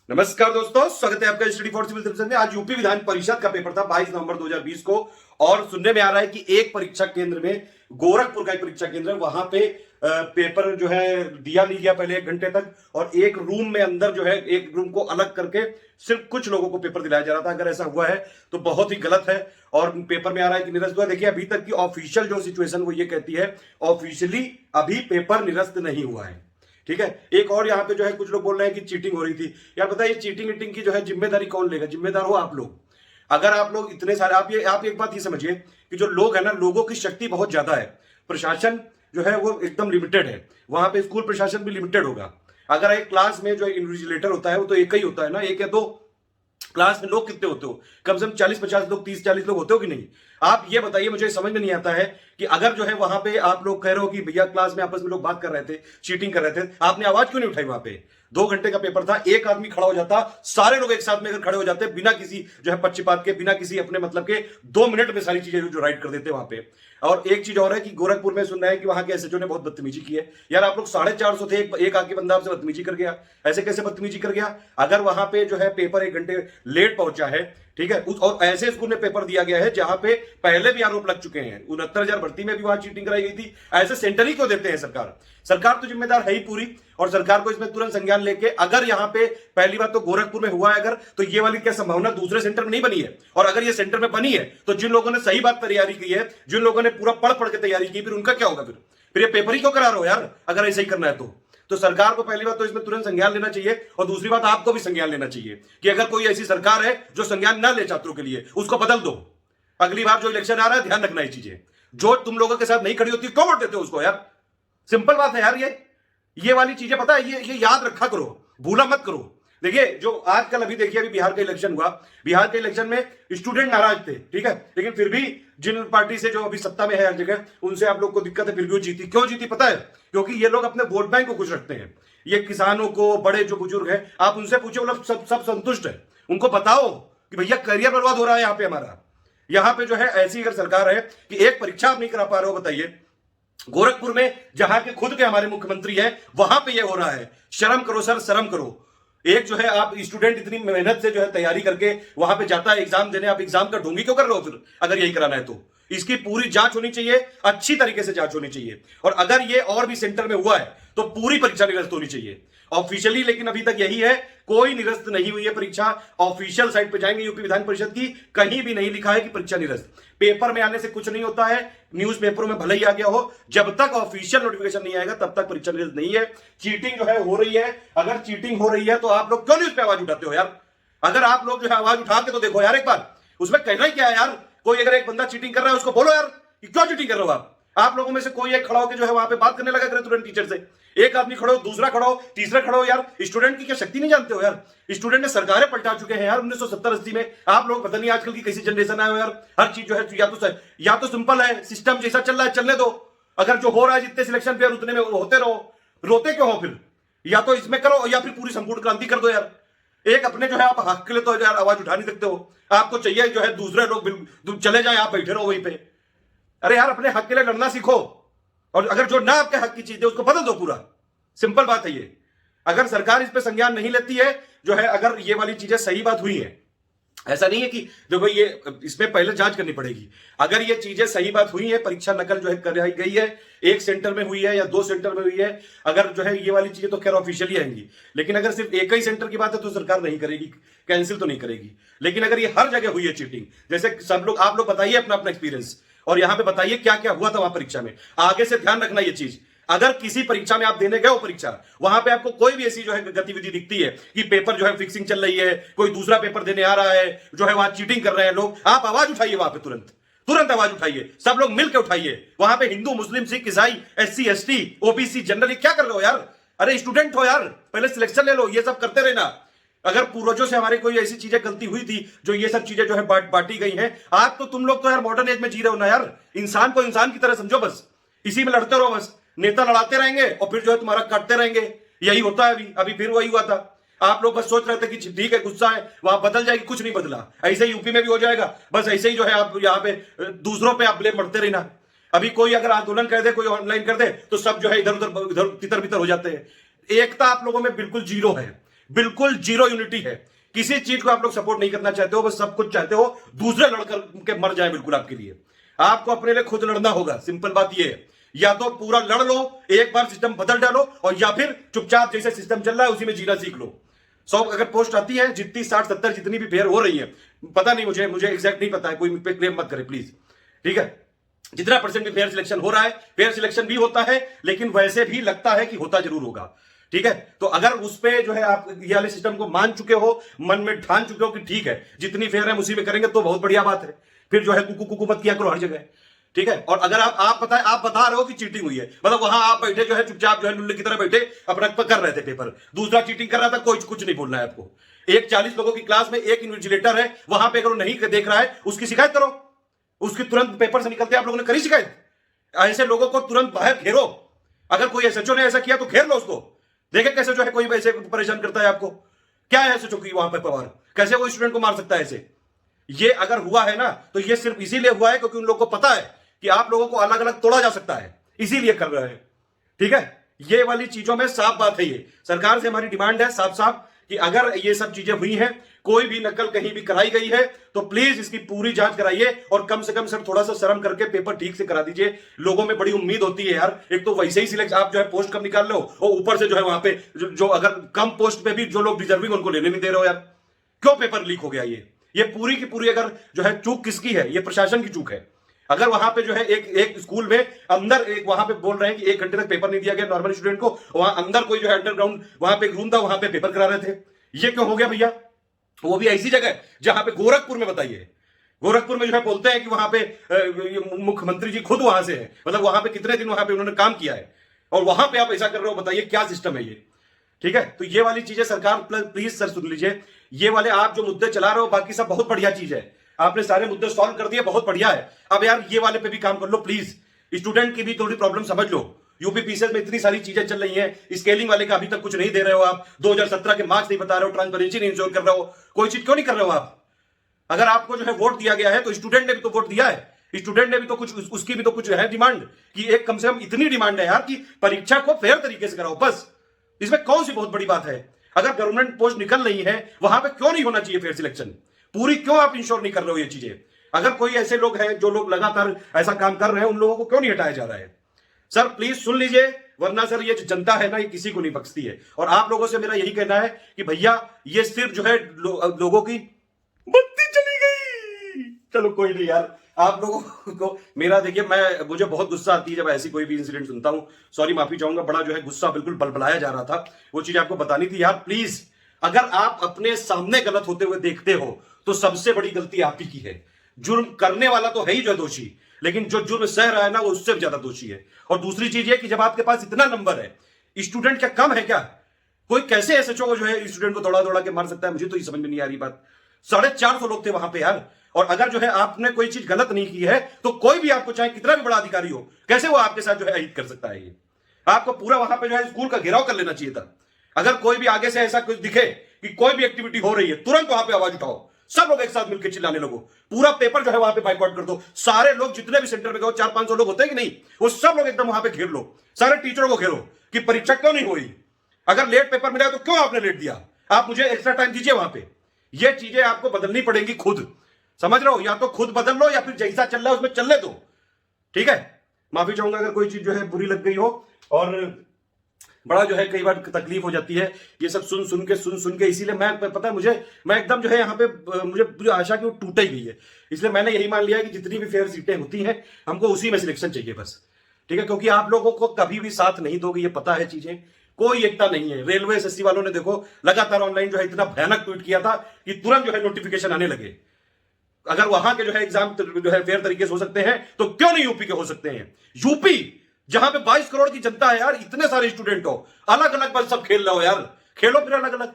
नमस्कार दोस्तों, स्वागत है आपका स्टडी फॉर सिविल सर्विसेज में। आज यूपी विधान परिषद का पेपर था 22 नवंबर 2020 को, और सुनने में आ रहा है कि एक परीक्षा केंद्र में, गोरखपुर का एक परीक्षा केंद्र है, वहां पे पेपर जो है दिया नहीं गया पहले 1 घंटे तक, और एक रूम में अंदर जो है एक रूम को अलग करके सिर्फ कुछ लोगों को पेपर दिलाया जा रहा था। अगर ऐसा हुआ है तो बहुत ही गलत है, और पेपर में आ रहा है कि निरस्त हुआ। देखिए, अभी तक की ऑफिशियल जो सिचुएशन वो ये कहती है, ऑफिशियली अभी पेपर निरस्त नहीं हुआ है। ठीक है। एक और यहाँ पे जो है कुछ लोग बोल रहे हैं कि चीटिंग हो रही थी। यार बताइए, चीटिंग ईटिंग की जो है जिम्मेदारी कौन लेगा? जिम्मेदार हो आप लोग। अगर आप लोग इतने सारे, आप एक बात ये समझिए कि जो लोग है ना, लोगों की शक्ति बहुत ज्यादा है। प्रशासन जो है वो एकदम लिमिटेड है। वहां पे स्कूल प्रशासन भी लिमिटेड होगा। अगर एक क्लास में जो इन्विजिलेटर होता है वो तो एक ही होता है ना, एक या दो। क्लास में लोग कितने होते हो? कम से कम 40-50 लोग, 30-40 लोग होते हो कि नहीं? आप ये बताइए, मुझे समझ में नहीं आता है कि अगर जो है वहां पे आप लोग कह रहे हो कि भैया क्लास में आपस में लोग बात कर रहे थे, चीटिंग कर रहे थे, आपने आवाज क्यों नहीं उठाई? वहां पे 2 घंटे का पेपर था, एक आदमी खड़ा हो जाता, सारे लोग एक साथ में अगर खड़े हो जाते बिना किसी जो है पक्षपात के, बिना किसी अपने मतलब के, 2 मिनट में सारी चीजें जो राइट कर देते वहां पे। और एक चीज और है कि गोरखपुर में सुन रहे हैं कि वहां के एसएचओ ने बहुत बदतमीजी की है। यार आप लोग 450 थे, एक आके बंदा आपसे बदतमीजी कर गया। ऐसे कैसे बदतमीजी कर गया? अगर वहां पे जो है पेपर 1 घंटे लेट पहुंचा है, ठीक है, और ऐसे स्कूल में पेपर दिया गया है जहां पे पहले भी आरोप लग चुके हैं, 69,000 भर्ती में भी वहां चीटिंग कराई गई थी। ऐसे सेंटर ही क्यों देते हैं? सरकार तो जिम्मेदार है ही पूरी, और सरकार को इसमें तुरंत संज्ञान लेके, अगर यहां पे पहली बात तो गोरखपुर में हुआ है अगर, तो ये वाली क्या संभावना दूसरे सेंटर में नहीं बनी है? और अगर ये सेंटर में बनी है तो जिन लोगों ने सही बात तैयारी की है, जिन लोगों ने पूरा पढ़ पढ़ के तैयारी की, फिर उनका क्या होगा? फिर ये पेपर ही क्यों करा रहे हो यार? अगर ऐसा ही करना है तो सरकार को पहली बात तो इसमें तुरंत संज्ञान लेना चाहिए, और दूसरी बात आपको भी संज्ञान लेना चाहिए कि अगर कोई ऐसी सरकार है जो संज्ञान ना ले छात्रों के लिए, उसको बदल दो। अगली बार जो इलेक्शन आ रहा है, ध्यान रखना ये चीजें। जो तुम लोगों के साथ नहीं खड़ी होती, क्यों वोट देते हो उसको यार? सिंपल बात है यार। ये वाली चीजें पता है, ये याद रखा करो, भूला मत करो। देखिए, जो आजकल अभी देखिए, अभी बिहार का इलेक्शन हुआ, बिहार के इलेक्शन में स्टूडेंट नाराज थे, ठीक है, लेकिन फिर भी जिन पार्टी से जो अभी सत्ता में है हर जगह, उनसे आप लोग को दिक्कत है, फिर भी वो जीती। क्यों जीती पता है? क्योंकि ये लोग अपने वोट बैंक को खुश रखते हैं। ये किसानों को, बड़े जो बुजुर्ग हैं, आप उनसे पूछो, वो लोग सब संतुष्ट है। उनको बताओ कि भैया करियर बर्बाद हो रहा है यहाँ पे हमारा। यहाँ पे जो है ऐसी अगर सरकार है कि एक परीक्षा आप नहीं करा पा रहे हो, बताइए। गोरखपुर में जहां के खुद के हमारे मुख्यमंत्री हैं, वहां पे ये हो रहा है। शर्म करो सर, शर्म करो। एक जो है आप स्टूडेंट इतनी मेहनत से जो है तैयारी करके वहां पे जाता है एग्जाम देने, आप एग्जाम का ढोंगी क्यों कर रहे हो? फिर अगर यही कराना है तो इसकी पूरी जांच होनी चाहिए, अच्छी तरीके से जांच होनी चाहिए। और अगर ये और भी सेंटर में हुआ है तो पूरी परीक्षा निरस्त होनी चाहिए ऑफिशियली। लेकिन अभी तक यही है, कोई निरस्त नहीं हुई है परीक्षा। ऑफिशियल साइट पे जाएंगे यूपी विधान परिषद की, कहीं भी नहीं लिखा है कि परीक्षा निरस्त। पेपर में आने से कुछ नहीं होता है, न्यूज पेपरों में भले ही आ गया हो, जब तक ऑफिशियल नोटिफिकेशन नहीं आएगा तब तक परीक्षा निरस्त नहीं है। चीटिंग जो है हो रही है। अगर चीटिंग हो रही है तो आप लोग क्यों न्यूज पे आवाज उठाते हो यार? अगर आप लोग जो है आवाज उठा के तो देखो यार एक बार, उसमें कहना ही क्या है यार? कोई अगर एक बंदा चीटिंग कर रहा है उसको बोलो यार कि क्यों चीटिंग कर रहे हो आप लोगों में से कोई एक खड़ा होकर जो है वहां पे बात करने लगा करे तुरंत टीचर से। एक आदमी खड़ो, दूसरा खड़ो, तीसरा खड़ो। यार स्टूडेंट की क्या शक्ति नहीं जानते हो यार? स्टूडेंट ने सरकारें पलटा चुके हैं यार 1970-80 में। आप लोग पता नहीं आजकल की कैसी जनरेशन आए हो यार। हर चीज जो है या तो सिंपल है, सिस्टम जैसा चल रहा है चलने दो। अगर जो हो रहा है जितने सिलेक्शन पे उतने में होते रहो, रोते क्यों हो फिर? या तो इसमें करो या फिर पूरी संपूर्ण क्रांति कर दो यार। एक अपने जो है आप हक के लिए तो यार आवाज उठा नहीं सकते हो। आपको चाहिए जो है दूसरे लोग चले जाए, आप बैठे रहो वहीं पे। अरे यार, अपने हक के लिए लड़ना सीखो, और अगर जो ना आपके हक की चीज है उसको बदल दो पूरा। सिंपल बात है ये। अगर सरकार इस पे संज्ञान नहीं लेती है जो है, अगर ये वाली चीजें सही बात हुई है, ऐसा नहीं है कि देखो ये इसमें पहले जांच करनी पड़ेगी। अगर ये चीजें सही बात हुई है, परीक्षा नकल जो है कराई गई है, एक सेंटर में हुई है या 2 सेंटर में हुई है, अगर जो है ये वाली चीजें तो खैर ऑफिशियली आएंगी। लेकिन अगर सिर्फ एक ही सेंटर की बात है तो सरकार नहीं करेगी, कैंसिल तो नहीं करेगी। लेकिन अगर ये हर जगह हुई है चीटिंग, जैसे सब लोग, आप लोग बताइए अपना अपना एक्सपीरियंस, और यहां पे बताइए क्या क्या हुआ था वहां परीक्षा में। आगे से ध्यान रखना ये चीज। अगर किसी परीक्षा में आप देने गए हो परीक्षा, वहां पे आपको कोई भी ऐसी जो है गतिविधि दिखती है कि पेपर जो है फिक्सिंग चल रही है, कोई दूसरा पेपर देने आ रहा है, जो है वहां चीटिंग कर रहे हैं लोग, आप आवाज उठाइए वहां पे, तुरंत आवाज उठाइए। सब लोग मिलकर उठाइए। वहां पे हिंदू, मुस्लिम, सिख, ईसाई, SC ST OBC जनरल, क्या कर रहे हो यार? अरे स्टूडेंट हो यार, पहले सिलेक्शन ले लो। ये सब करते रहना। अगर पूर्वजों से हमारे कोई ऐसी चीजें गलती हुई थी जो ये सब चीजें जो है बांटी गई हैं, आज तो तुम लोग तो यार मॉडर्न एज में जी रहे हो ना यार। इंसान को इंसान की तरह समझो, बस इसी में लड़ते रहो। बस नेता लड़ाते रहेंगे और फिर जो है तुम्हारा काटते रहेंगे। यही होता है। अभी फिर वही हुआ था। आप लोग बस सोच रहे थे कि ठीक है, गुस्सा है, वहां बदल जाएगी, कुछ नहीं बदला। ऐसे ही यूपी में भी हो जाएगा। बस ऐसे ही जो है आप यहाँ पे दूसरों पे आप ब्लेम मरते रहना। अभी कोई अगर आंदोलन कर दे, कोई ऑनलाइन कर दे, तो सब जो है इधर उधर तितर बितर हो जाते हैं। एकता आप लोगों में बिल्कुल जीरो है। बिल्कुल जीरो यूनिटी है। किसी चीज को आप लोग सपोर्ट नहीं करना चाहते हो, बस सब कुछ चाहते हो दूसरे लड़कर के मर जाए बिल्कुल आपके लिए। आपको अपने लिए खुद लड़ना होगा, सिंपल बात यह है। या तो पूरा लड़ लो, एक बार सिस्टम बदल डालो, और या फिर चुपचाप जैसे सिस्टम चल रहा है उसी में जीना सीख लो। 100 अगर पोस्ट आती है, जितनी 60-70 जितनी भी फेयर हो रही है, पता नहीं मुझे एग्जैक्ट नहीं पता है, कोई पे क्लेम मत करे प्लीज, ठीक है। जितना परसेंट भी फेयर सिलेक्शन हो रहा है, फेयर सिलेक्शन भी होता है, लेकिन वैसे भी लगता है कि होता जरूर होगा, ठीक है। तो अगर उस पे जो है आप ये वाले सिस्टम को मान चुके हो, मन में ठान चुके हो कि ठीक है जितनी फेयर है उसी में करेंगे, तो बहुत बढ़िया बात है। फिर जो है कुकू कुकू मत किया करो हर जगह, ठीक है। और अगर आप बता रहे हो कि चीटिंग हुई है, मतलब वहां आप बैठे जो है चुपचाप जो है लुल्ले की तरह बैठे अपना कर रहे थे पेपर, दूसरा चीटिंग कर रहा था, कोई कुछ नहीं बोलना है आपको। एक 40 लोगों की क्लास में एक इन्विजिलेटर है, वहां पे अगर नहीं देख रहा है उसकी शिकायत करो, उसकी तुरंत पेपर से निकलते आप लोगों ने करी शिकायत। ऐसे लोगों को तुरंत बाहर घेरो। अगर कोई एसएचओ ने ऐसा किया तो घेर लो उसको, देखे कैसे जो है कोई ऐसे परेशान करता है आपको। क्या है एसएचओ की वहां पर पावर, कैसे वो स्टूडेंट को मार सकता है ऐसे। ये अगर हुआ है ना तो ये सिर्फ इसीलिए हुआ है क्योंकि उन लोगों को पता है कि आप लोगों को अलग अलग तोड़ा जा सकता है, इसीलिए कर रहे हैं, ठीक है। ये वाली चीजों में साफ बात है। ये सरकार से हमारी डिमांड है साफ साफ कि अगर ये सब चीजें हुई हैं, कोई भी नकल कहीं भी कराई गई है, तो प्लीज इसकी पूरी जांच कराइए, और कम से कम सर थोड़ा सा शर्म करके पेपर ठीक से करा दीजिए। लोगों में बड़ी उम्मीद होती है यार, एक तो वैसे ही सिलेक्ट आप जो है पोस्ट कम निकाल लो, और ऊपर से जो है वहां पे जो अगर कम पोस्ट पे भी जो लोग डिजर्विंग उनको लेने नहीं दे रहे हो यार। क्यों पेपर लीक हो गया? ये पूरी की पूरी अगर जो है चूक किसकी है? ये प्रशासन की चूक है। अगर वहां पे जो है एक स्कूल में अंदर एक वहां पे बोल रहे हैं कि 1 घंटे तक पेपर नहीं दिया गया नॉर्मल स्टूडेंट को, वहां अंदर कोई जो है अंडरग्राउंड वहां पे एक रूम था, वहां पे पेपर करा रहे थे। ये क्यों हो गया भैया? वो भी ऐसी जगह जहां पे गोरखपुर में, बताइए गोरखपुर में जो है बोलते हैं कि वहां पे मुख्यमंत्री जी खुद वहां से है, मतलब वहां पे कितने दिन वहां पे उन्होंने काम किया है, और वहां पे आप ऐसा कर रहे हो, बताइए क्या सिस्टम है ये, ठीक है। तो ये वाली चीजें सरकार प्लीज सर सुन लीजिए। ये वाले आप जो मुद्दे चला रहे हो बाकी सब बहुत बढ़िया चीज है, आपने सारे मुद्दे सॉल्व कर दिए, बहुत बढ़िया है। अब यार ये वाले पे भी काम कर लो प्लीज, स्टूडेंट की भी थोड़ी प्रॉब्लम समझ लो। यूपी पीसीएस में इतनी सारी चीजें चल रही हैं, स्केलिंग वाले का अभी तक कुछ नहीं दे रहे हो आप, 2017 के मार्क्स नहीं बता रहे हो, ट्रांसपेरेंसी नहीं इंश्योर कर रहे हो, कोई चीज क्यों नहीं कर रहे हो आप? अगर आपको जो है वोट दिया गया है तो स्टूडेंट ने भी तो वोट दिया है, स्टूडेंट ने भी तो कुछ उसकी भी तो कुछ है डिमांड कि एक कम से कम इतनी डिमांड है यार कि परीक्षा को फेयर तरीके से कराओ, बस। इसमें कौन सी बहुत बड़ी बात है? अगर गवर्नमेंट पोस्ट निकल रही है वहां पे क्यों नहीं होना चाहिए फेयर सिलेक्शन? पूरी क्यों आप इंश्योर नहीं कर रहे हो ये चीजें? अगर कोई ऐसे लोग हैं जो लोग लगातार ऐसा काम कर रहे हैं, उन लोगों को क्यों नहीं हटाया जा रहा है? सर प्लीज सुन लीजिए, वरना सर ये जो जनता है ना ये किसी को नहीं बख्शती है। और आप लोगों से मेरा यही कहना है कि भैया ये सिर्फ जो है लोगों की बत्ती चली गई। चलो कोई नहीं यार, आप लोगों को मेरा देखिए, मुझे बहुत गुस्सा आती है जब ऐसी कोई भी इंसिडेंट सुनता हूं। सॉरी, माफी चाहूंगा, बड़ा जो है गुस्सा बिल्कुल बलबलाया जा रहा था, वो चीज आपको बतानी थी यार। प्लीज अगर आप अपने सामने गलत होते हुए देखते हो तो सबसे बड़ी गलती आप ही की है। जुर्म करने वाला तो है ही जो दोषी, लेकिन जो जुर्म सह रहा है ना वो उससे भी ज्यादा दोषी है। और दूसरी चीज ये कि जब आपके पास इतना नंबर है, स्टूडेंट क्या कम है क्या? कोई कैसे एसएचओ को जो है स्टूडेंट को दौड़ा दौड़ा के मार सकता है? मुझे तो ये समझ में नहीं आ रही बात। 450 लोग थे वहां पे यार, और अगर जो है आपने कोई चीज गलत नहीं की है तो कोई भी आपको चाहे कितना भी बड़ा अधिकारी हो, कैसे वो आपके साथ जो है अहित कर सकता है? ये आपको पूरा वहां पे जो है स्कूल का घेराव कर लेना चाहिए था। अगर कोई भी आगे से ऐसा कुछ दिखे कि कोई भी एक्टिविटी हो रही है, तुरंत वहां पे आवाज उठाओ, सब लोग एक साथ मिलकर चिल्लाने लगो, पूरा पेपर जो है वहां पे बाइकआउट कर दो। सारे लोग जितने भी सेंटर में गए, 400-500 लोग होते हैं कि नहीं, वो सब लोग एकदम वहां पे घेर लो, सारे टीचरों को घेरो कि परीक्षा क्यों नहीं हुई, अगर लेट पेपर मिला तो क्यों आपने लेट दिया, आप मुझे एक्स्ट्रा टाइम दीजिए वहां पे। ये चीजें आपको बदलनी पड़ेंगी खुद, समझ रहे हो? या तो खुद बदल लो या फिर जैसा चल रहा है उसमें चलने दो, ठीक है। माफी चाहूंगा अगर कोई चीज जो है बुरी लग गई हो, और बड़ा जो है कई बार तकलीफ हो जाती है ये सब सुन सुन के, इसीलिए मैं पता है मैं एकदम जो है यहाँ पे मुझे आशा कि वो टूट ही गई है। इसलिए मैंने यही मान लिया है कि जितनी भी फेयर सीटें होती हैं हमको उसी में सिलेक्शन चाहिए बस, ठीक है। क्योंकि आप लोगों को कभी भी साथ नहीं दोगे, ये पता है चीजें, कोई एकता नहीं है। रेलवे एसएससी वालों ने देखो लगातार ऑनलाइन जो है इतना भयानक ट्वीट किया था कि तुरंत जो है नोटिफिकेशन आने लगे। अगर वहां के जो है एग्जाम जो है फेयर तरीके से हो सकते हैं तो क्यों नहीं यूपी के हो सकते हैं? यूपी जहां पे 22 करोड़ की जनता है यार, इतने सारे स्टूडेंट हो, अलग अलग बस सब खेल रहे हो यार, खेलो फिर अलग अलग।